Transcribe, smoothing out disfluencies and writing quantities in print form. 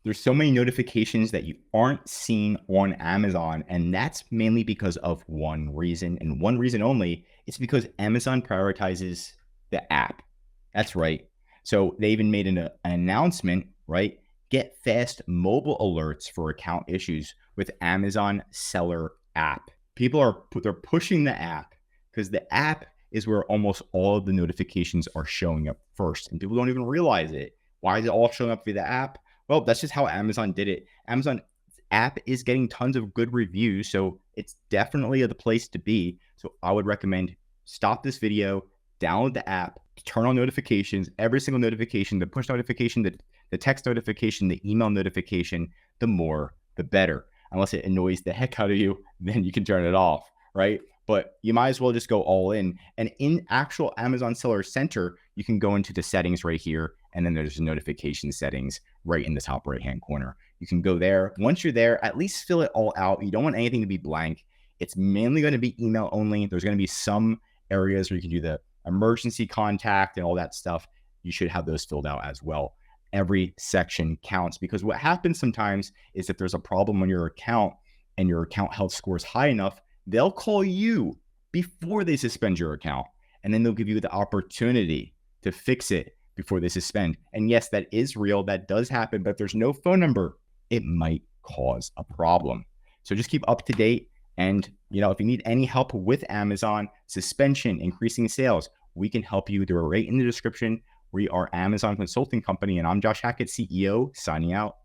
There's so many notifications that you aren't seeing on Amazon, and that's mainly because of one reason, and one reason only. It's because Amazon prioritizes the app. That's right. So they even made an announcement, right? Get fast mobile alerts for account issues with Amazon Seller app. People are they're pushing the app because the app is where almost all of the notifications are showing up first, and people don't even realize it. Why is it all showing up via the app? Well, that's just how Amazon did it. Amazon app is getting tons of good reviews, so it's definitely the place to be. So I would recommend stop this video, download the app, turn on notifications, every single notification, the push notification, the text notification, the email notification, the more, the better. Unless it annoys the heck out of you, then you can turn it off, right? But you might as well just go all in. And in actual Amazon Seller Center, you can go into the settings right here, and then there's the notification settings right in the top right-hand corner. You can go there. Once you're there, at least fill it all out. You don't want anything to be blank. It's mainly going to be email only. There's going to be some areas where you can do the emergency contact and all that stuff. You should have those filled out as well. Every section counts, because what happens sometimes is if there's a problem on your account and your account health score is high enough, they'll call you before they suspend your account, and then they'll give you the opportunity to fix it before they suspend. And yes, that is real. That does happen, but if there's no phone number, it might cause a problem. So just keep up to date. And, if you need any help with Amazon suspension, increasing sales, we can help you. They're right in the description. We are Amazon Consulting Company, and I'm Josh Hackett, CEO, signing out.